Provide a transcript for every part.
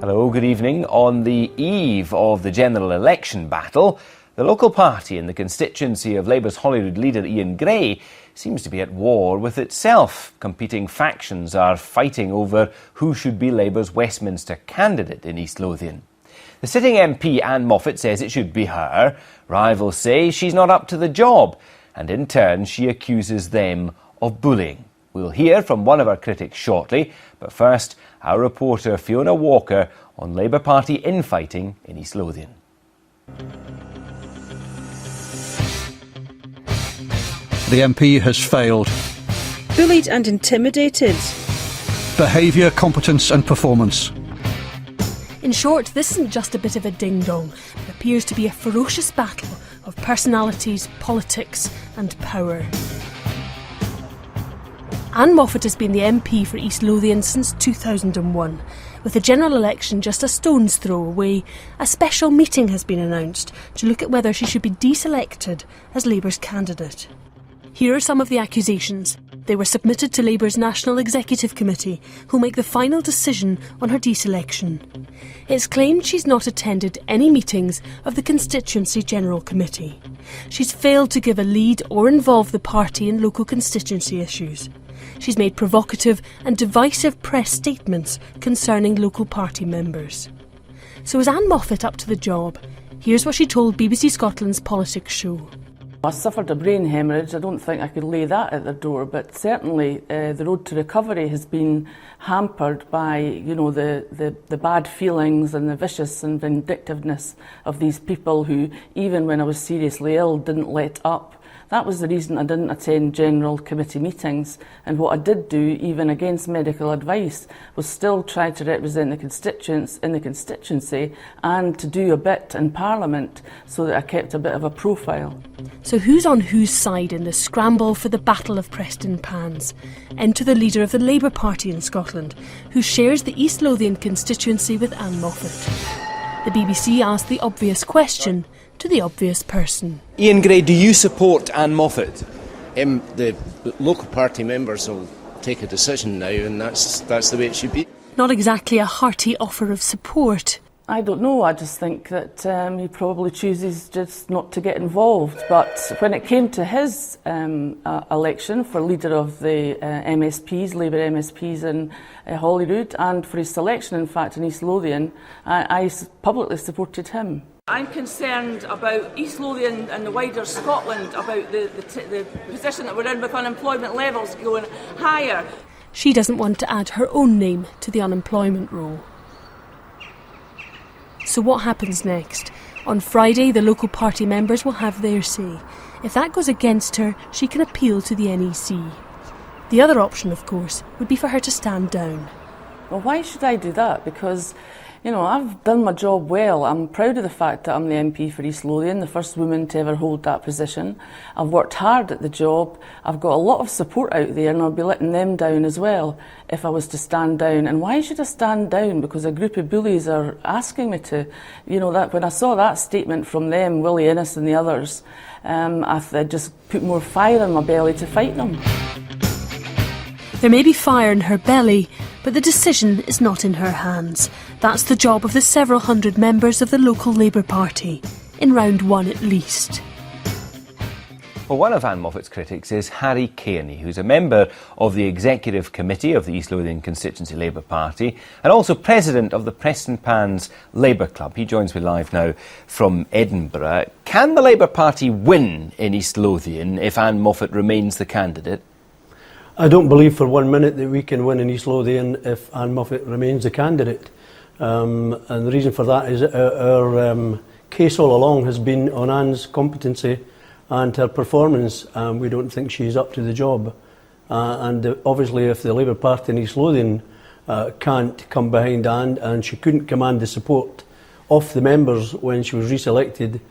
Hello, good evening. On the eve of the general election battle, the local party in the constituency of Labour's Holyrood leader Ian Gray seems to be at war with itself. Competing factions are fighting over who should be Labour's Westminster candidate in East Lothian. The sitting MP Anne Moffat says it should be her. Rivals say she's not up to the job, and in turn she accuses them of bullying. We'll hear from one of our critics shortly, but first, our reporter Fiona Walker on Labour Party infighting in East Lothian. The MP has failed. Bullied and intimidated. Behaviour, competence and performance. In short, this isn't just a bit of a ding-dong. It appears to be a ferocious battle of personalities, politics and power. Anne Moffat has been the MP for East Lothian since 2001. With the general election just a stone's throw away, a special meeting has been announced to look at whether she should be deselected as Labour's candidate. Here are some of the accusations. They were submitted to Labour's National Executive Committee, who make the final decision on her deselection. It's claimed she's not attended any meetings of the Constituency General Committee. She's failed to give a lead or involve the party in local constituency issues. She's made provocative and divisive press statements concerning local party members. So is Anne Moffat up to the job? Here's what she told BBC Scotland's Politics Show. I suffered a brain hemorrhage. I don't think I could lay that at the door, but certainly the road to recovery has been hampered by, the bad feelings and the vicious and vindictiveness of these people who, even when I was seriously ill, didn't let up. That was the reason I didn't attend general committee meetings, and what I did do, even against medical advice, was still try to represent the constituents in the constituency and to do a bit in Parliament so that I kept a bit of a profile. So who's on whose side in the scramble for the Battle of Preston Pans? Enter the leader of the Labour Party in Scotland, who shares the East Lothian constituency with Anne Moffat. The BBC asked the obvious question to the obvious person. Ian Gray, do you support Anne Moffat? The local party members will take a decision now, and that's the way it should be. Not exactly a hearty offer of support. I don't know, I just think that he probably chooses just not to get involved. But when it came to his election for leader of the MSPs, Labour MSPs in Holyrood, and for his selection, in fact, in East Lothian, I publicly supported him. I'm concerned about East Lothian and the wider Scotland, about the position that we're in with unemployment levels going higher. She doesn't want to add her own name to the unemployment roll. So what happens next? On Friday, the local party members will have their say. If that goes against her, she can appeal to the NEC. The other option, of course, would be for her to stand down. Well, why should I do that? Because I've done my job well. I'm proud of the fact that I'm the MP for East Lothian, the first woman to ever hold that position. I've worked hard at the job. I've got a lot of support out there, and I'll be letting them down as well if I was to stand down. And why should I stand down? Because a group of bullies are asking me to. That when I saw that statement from them, Willie Innes and the others, I just put more fire in my belly to fight them. There may be fire in her belly, but the decision is not in her hands. That's the job of the several hundred members of the local Labour Party, in round one at least. Well, one of Anne Moffat's critics is Harry Kearney, who's a member of the Executive Committee of the East Lothian Constituency Labour Party and also president of the Preston Pans Labour Club. He joins me live now from Edinburgh. Can the Labour Party win in East Lothian if Anne Moffat remains the candidate? I don't believe for 1 minute that we can win in East Lothian if Anne Moffat remains the candidate. And the reason for that is our case all along has been on Anne's competency and her performance. We don't think she's up to the job. And obviously if the Labour Party in East Lothian can't come behind Anne, and she couldn't command the support of the members when she was reselected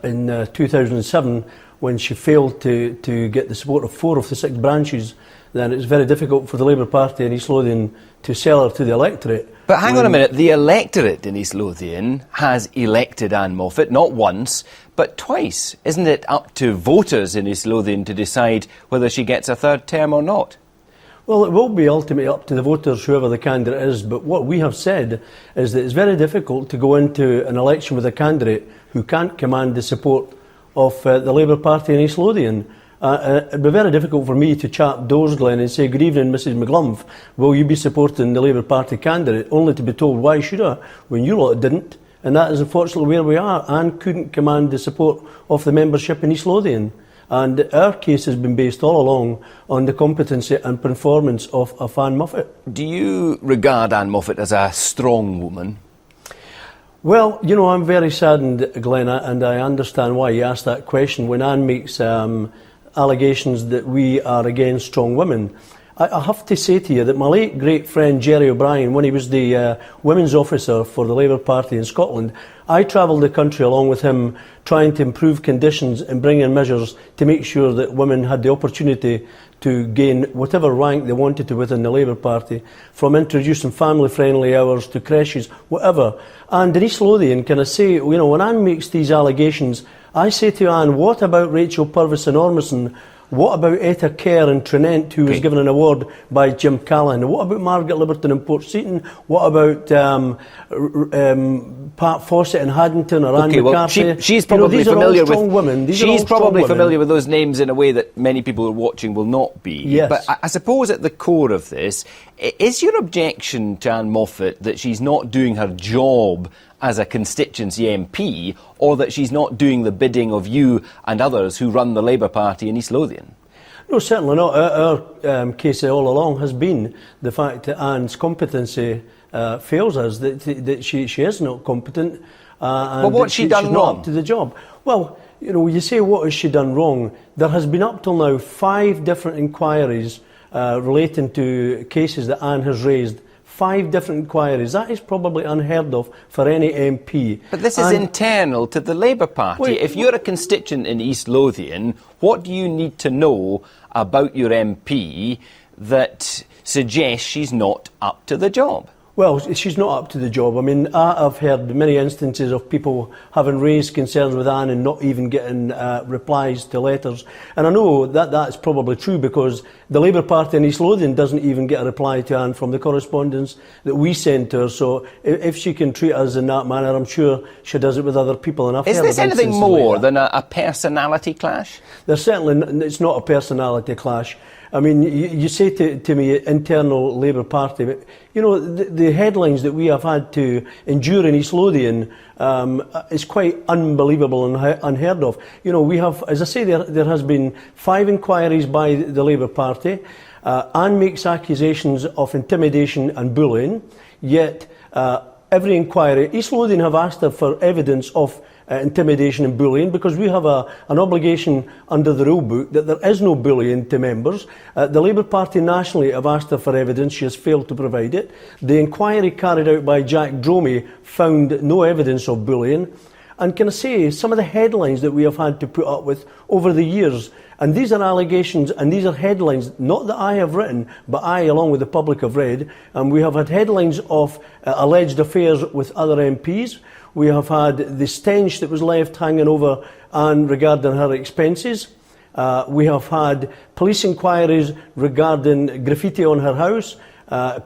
in 2007, when she failed to get the support of 4 of the 6 branches, then it's very difficult for the Labour Party in East Lothian to sell her to the electorate. But hang on a minute, the electorate in East Lothian has elected Anne Moffat, not once, but twice. Isn't it up to voters in East Lothian to decide whether she gets a third term or not? Well, it will be ultimately up to the voters, whoever the candidate is, but what we have said is that it's very difficult to go into an election with a candidate who can't command the support of the Labour Party in East Lothian. It'd be very difficult for me to chat doors, Glenn, and say, good evening, Mrs McGlumf, will you be supporting the Labour Party candidate, only to be told, why should I, when you lot didn't? And that is unfortunately where we are. Anne couldn't command the support of the membership in East Lothian. And our case has been based all along on the competency and performance of Anne Moffat. Do you regard Anne Moffat as a strong woman? Well, you know, I'm very saddened, Glenn, and I understand why you asked that question. When Anne makes allegations that we are against strong women, I have to say to you that my late great friend Jerry O'Brien, when he was the women's officer for the Labour Party in Scotland, I travelled the country along with him trying to improve conditions and bring in measures to make sure that women had the opportunity to gain whatever rank they wanted to within the Labour Party, from introducing family-friendly hours to creches, whatever. And in East Lothian, can I say, you know, when Anne makes these allegations, I say to Anne, what about Rachel Purvis and Ormston? What about Etta Kerr in Trinent, who was given an award by Jim Callaghan? What about Margaret Liberton in Port Seton? What about Pat Fawcett in Haddington or Anne McCarthy? Well, she's probably familiar with women. She's probably familiar with those names in a way that many people who are watching will not be. Yes. But I suppose at the core of this, is your objection to Anne Moffat that she's not doing her job as a constituency MP, or that she's not doing the bidding of you and others who run the Labour Party in East Lothian? No, certainly not. Our case all along has been the fact that Anne's competency fails us, that she is not competent. But what's she done she's wrong? Not up to the job. Well, you know, you say what has she done wrong? There has been up till now 5 different inquiries relating to cases that Anne has raised. 5 different inquiries. That is probably unheard of for any MP. But this is internal to the Labour Party. Wait, if you're a constituent in East Lothian, what do you need to know about your MP that suggests she's not up to the job? Well, she's not up to the job. I mean, I've heard many instances of people having raised concerns with Anne and not even getting replies to letters. And I know that that's probably true, because the Labour Party in East Lothian doesn't even get a reply to Anne from the correspondence that we send to her. So if she can treat us in that manner, I'm sure she does it with other people. And Is this anything more than a personality clash? There's certainly, it's not a personality clash. I mean, you say to me internal Labour Party, but you know, the headlines that we have had to endure in East Lothian is quite unbelievable and unheard of. You know, we have, as I say, there has been 5 inquiries by the Labour Party. Anne makes accusations of intimidation and bullying, yet every inquiry, East Lothian have asked her for evidence of intimidation and bullying, because we have an obligation under the rule book that there is no bullying to members. The Labour Party nationally have asked her for evidence. She has failed to provide it. The inquiry carried out by Jack Dromey found no evidence of bullying. And can I say, some of the headlines that we have had to put up with over the years, and these are allegations and these are headlines, not that I have written, but I, along with the public, have read, and we have had headlines of alleged affairs with other MPs. We have had the stench that was left hanging over Anne regarding her expenses. We have had police inquiries regarding graffiti on her house,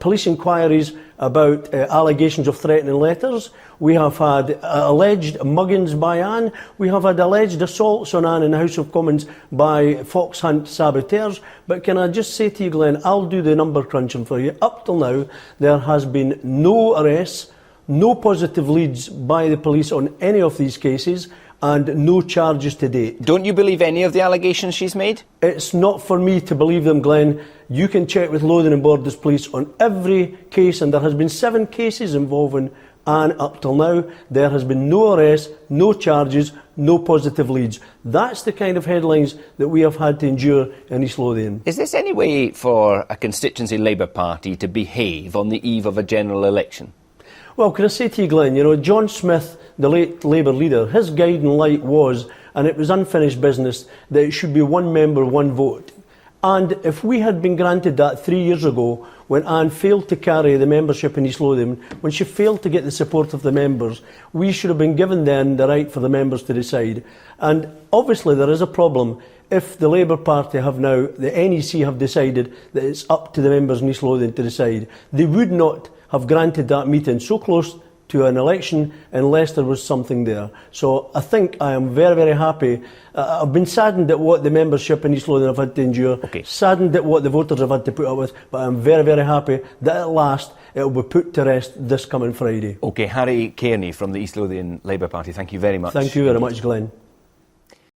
police inquiries about allegations of threatening letters. We have had alleged muggings by Anne. We have had alleged assaults on Anne in the House of Commons by fox hunt saboteurs. But can I just say to you, Glenn, I'll do the number crunching for you. Up till now, there has been no arrests, no positive leads by the police on any of these cases, and no charges to date. Don't you believe any of the allegations she's made? It's not for me to believe them, Glenn. You can check with Lothian and Borders Police on every case, and there has been 7 cases involving Anne up till now. There has been no arrests, no charges, no positive leads. That's the kind of headlines that we have had to endure in East Lothian. Is this any way for a constituency Labour Party to behave on the eve of a general election? Well, can I say to you, Glenn, you know, John Smith, the late Labour leader, his guiding light was, and it was unfinished business, that it should be 1 member, 1 vote. And if we had been granted that 3 years ago, when Anne failed to carry the membership in East Lothian, when she failed to get the support of the members, we should have been given then the right for the members to decide. And obviously there is a problem if the Labour Party have now, the NEC have decided that it's up to the members in East Lothian to decide, they would not have granted that meeting so close to an election unless there was something there. So I think I am very, very happy. I've been saddened at what the membership in East Lothian have had to endure, saddened at what the voters have had to put up with, but I'm very, very happy that at last it will be put to rest this coming Friday. OK, Harry Kearney from the East Lothian Labour Party, thank you very much. Thank you very much, Glenn.